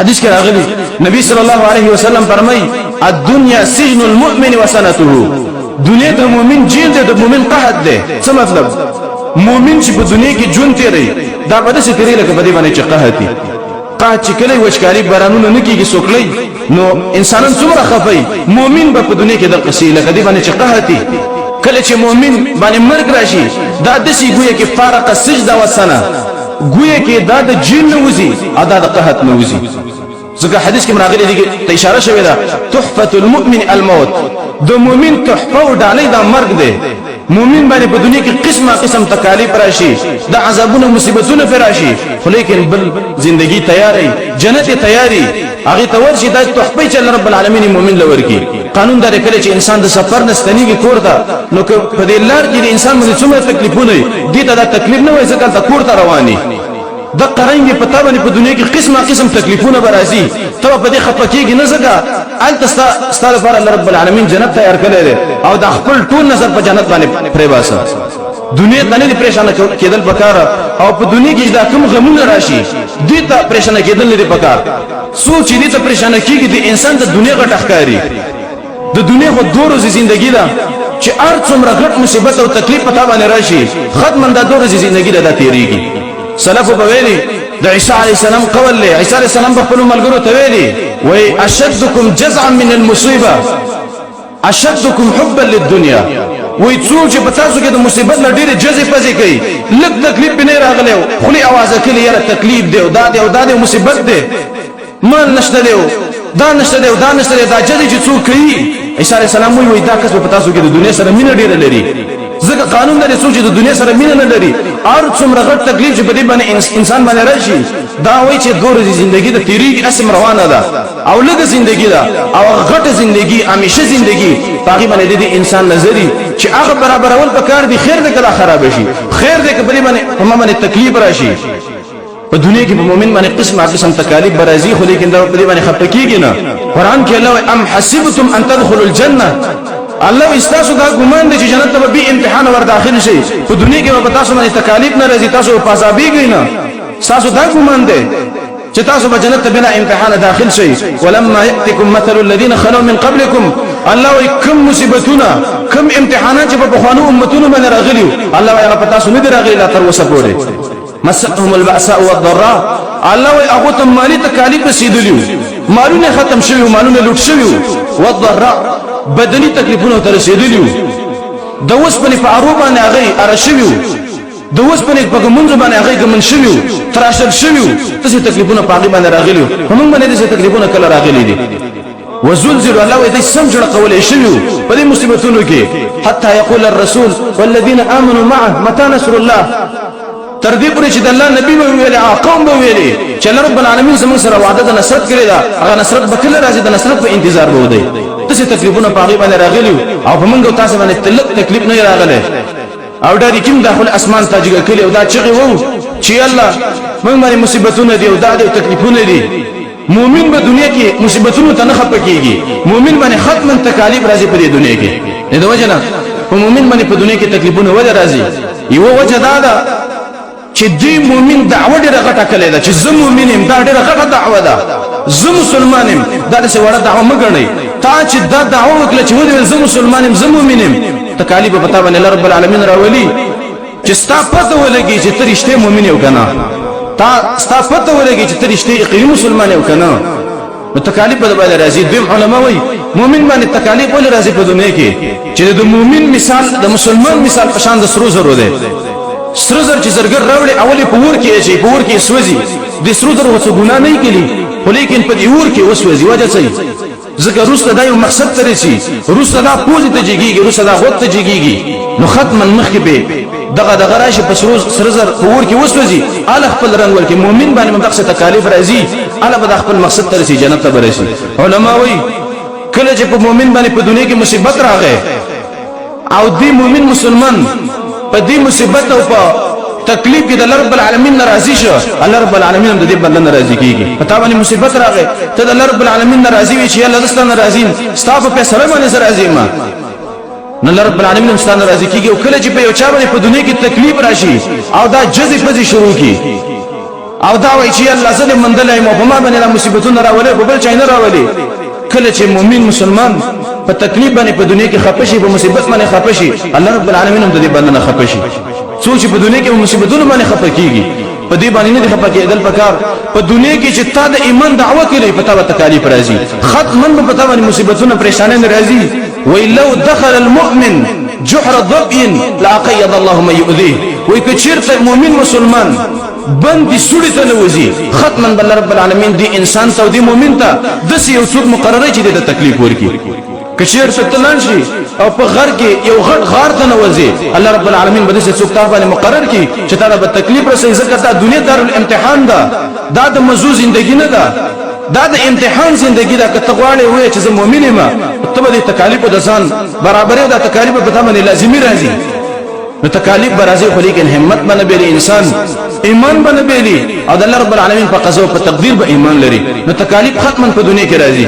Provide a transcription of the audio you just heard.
حدیث کې راغلی نبی صلی الله علیه وسلم فرمایي الدنيا سجن المؤمن وسنته دنیا د مؤمن جیل ده د مؤمن قحط ده څه مطلب مؤمن چې په دنیا کې ژوند تیری دا په دې تیری لکه په دې باندې چې قحطي قحط چې کله وشکاري بارانونه نه کیږي سوکلي نو انسانان څومره خفای مؤمن په دنیا کې د قصې لکه دې باندې چې قحطي کله چې مؤمن باندې مرګ راشي دا د شي ګویا کې فارق السجده والسنه ګویا کې دا د جن نه وځي ادا د قحط نه وځي ځکه حدیث کې راغلي دي ته اشاره شوی دا تحفه المؤمن الموت د مؤمن تحفه او ډالۍ دا مرګ دی مؤمن باندې په دنیا کې قسمه قسم تکالیف راشي د عذابونو مصیبتونو پر راشي خو لیکن بل ژوندۍ تیاری جنت تیاری هغه تور شي د تحفه چې رب العالمین مؤمن لور کی قانون دا کله چې انسان د سفر نستنیږي کور ته نو په دې لار کې انسان باندې څومره تکلیفونه دي ته دا تکلیف نه وای ځکه ته کور ته رواني د قرنګ په تابانه په دنیا کې قسمه قسم تکلیفونه برازي ته په دې خپکیږي نه زګه انت ستاره پر الله رب العالمین جنت تیار کړی او د خپل ټول نظر په جنت باندې پرې باسه دنیا ته نه پریشان کېدل پکار او په دنیا کې دا کوم غمونه راشي دې ته پریشان کېدل نه پکار سوچ دې ته پریشان کېږي د انسان د دنیا غټ ښکاری د دنیا خو دوه ورځې ژوندۍ ده چې هر څومره غټ مصیبت او تکلیف په تابانه راشي ختم د دوه ورځې ژوندۍ ده تیریږي سلف په ویلي د عیسی علی السلام قول له عیسی علی السلام په خپل ملګرو ته ویلي وای اشدکم جزعا من المصیبه اشدکم حبا للدنيا وای څوک په تاسو کې د مصیبت نه ډېر جزې پزې کوي لږ تکلیف به نه راغلی خلی आवाज کړي یاره تکلیف دی او دا دی مصیبت دی مال نشته دی دا نشته دی دا نشته دی دا جزې چې څوک کوي عیسی علی السلام وای دا کس په تاسو کې د دنیا سره مینه ډېر لري ځکه قانون لري څوک چې د دنیا سره مینه نه لري او څومره غټ تکلیف چې په دې باندې انسان باندې راشي دا وایي چې ګوره ژوندۍ د تیریږي اسم روانه ده او لږه ژوندۍ ده او غټه ژوندۍ همیشه ژوندۍ باقي باندې د انسان نظری چې هغه برابر اول پکار دي خیر دې کله خراب شي خیر دې په دې باندې په باندې تکلیف راشي په دنیا کې په مؤمن باندې قسم تکالیف برازي خو لیکن دا په دې باندې خپکیږي نه قران کې الله ام حسبتم ان تدخلوا الجنه الله استاسو دا ګمان دي چې جنت ته به امتحان ور داخل شي په دنیا کې به تاسو باندې تکالیف نه راځي تاسو په عذابېږئ نه تاسو دا ګمان دي چې تاسو به جنت ته بنا امتحان داخل شي ولما ياتكم مثل الذين خلوا من قبلكم الله وکم مصیبتونه کم امتحانات چې په بخوانو امتونو باندې راغلي الله یا په تاسو نه راغلي لا تر وسه پورې مسهم البأساء والضراء الله وي هغه ته مالی تکالیف رسیدلیو مالونه ختم شوی مالونه لوټ شوی والضراء بدني تکلیفونه تر رسیدلیو د اوس په فاروق باندې هغه ارشوی د اوس په منځ باندې هغه ګمن شوی تراشل شوی تاسو تکلیفونه پاغي باندې راغلیو هم باندې دې تکلیفونه کله راغلي دي وزلزل الله دې سم جوړ کولې شوی په دې مصیبتونو کې حتی یقول الرسول والذین آمنوا معه متى نصر الله تر دې پورې چې د الله نبی ویلي قوم به ویلي چې رب العالمین زموږ سره وعده د نصرت کړی دا هغه نصرت به کله راځي د نصرت په انتظار به ودی تاسو تکلیفونه پاغي باندې راغلیو او په موږ تاسو باندې تلک تکلیف نه راغله او دا کوم داخل اسمان تاجګ کړي او دا چغي وو چې الله موږ باندې مصیبتونه دي او دا د تکلیفونه دي مؤمن په دنیا کې مصیبتونو ته نه خپکیږي مؤمن باندې ختم تکالیف راځي په دنیا کې دا وجه نه په مؤمن باندې په دنیا کې تکلیفونه وجه راځي یو وجه دا چې دی مؤمن دعوه ډیره غټه کړې ده چې زه مؤمن یم دا ډیره غټه دعوه ده زه مسلمان یم دا څه وړه دعوه مګنئ تا چې دا دعوه وکړه چې ودی زه مسلمان یم زه مؤمن یم تکالیف په تابع الله رب العالمین راولي چې ستا پته ولګي چې ته رښتې مؤمن یو کنه تا ستا پته ولګي چې ته رښتې یقیني مسلمان یو کنه نو تکالیف په باندې راځي دوی علما وایي مؤمن باندې تکالیف ولې راځي په دنیا کې چې د مؤمن مثال د مسلمان مثال په شان د سرو زرو ده سرو زر چې زرګر راوړي اولی په ور کې شي په ور کې سوځي د سرو زر وڅ ګنا نه کړي خو لیکن په دې ور کې وسوځي وجه څه ځکه روسته دا یو مقصد ترې شي روسته دا پوز ته جګيږي روسته دا وخت ته جګيږي نو ختما مخکې به دغه راشي په سرو زر په ور کې وسوځي ال خپل رنگ ورکې مؤمن باندې مقصد تکالیف راځي ال به خپل مقصد ترې شي جنت ته ورشي علما وایي کله چې په مؤمن باندې په دنیا کې مصیبت راغی او دی مؤمن مسلمان په دې مصیبت او په تکلیف کې د رب العالمین ناراضي شو الله رب العالمین د دې بنده ناراضي کیږي پتا باندې مصیبت راغی ته د رب العالمین ناراضي وي چې الله دسته ناراضي ستاسو په سره باندې راضي ما نه رب العالمین ستاسو ناراضي کیږي او کله چې په یو چا باندې په دنیا کې تکلیف راشي او دا جزې پزې شروع کی او دا وایي چې الله زه دې مندلای مو په ما باندې مصیبتونه راولې په بل چا نه راولې کله چې مؤمن مسلمان په تکلیف باندې په دنیا کې خپشي په مصیبت باندې خپشي الله رب العالمین هم دې باندې نه خپشي سوچ په دنیا کې مصیبتونه باندې خپکیږي په دې باندې نه خپکیدل پکار په دنیا کې چې تا د ایمان دعوه کړې پتا به تکالیف راځي ختمن به پتا باندې مصیبتونه پریشانه راځي ویلو دخل المؤمن جحر ضبء لاقيد الله ما يؤذيه وای کچیرته مؤمن مسلمان بندي سوري ته نوځي ختما بل رب العالمین دی انسان ته دی مؤمن ته د یو څوک مقرره چې د تکلیف ورکی کچیرته تلان شي او په غر کې یو غټ غار ته نوځي الله رب العالمین به دې څوک ته باندې مقرر کی چې تا به تکلیف رسې زکه دا دنیا دار الامتحان ده دا د مزو ژوندۍ نه ده دا د امتحان ژوندۍ ده که ته غواړې وې چې زه مؤمن یم ته به تکالیف د ځان برابرې د تکالیف په تمه لازمي راځي نو تکالیف برازي خو لیکن همت باندې به انسان ایمان باندې به او د الله رب العالمین په قضا او په تقدیر به ایمان لري نو تکالیف ختما په دنیا کې راځي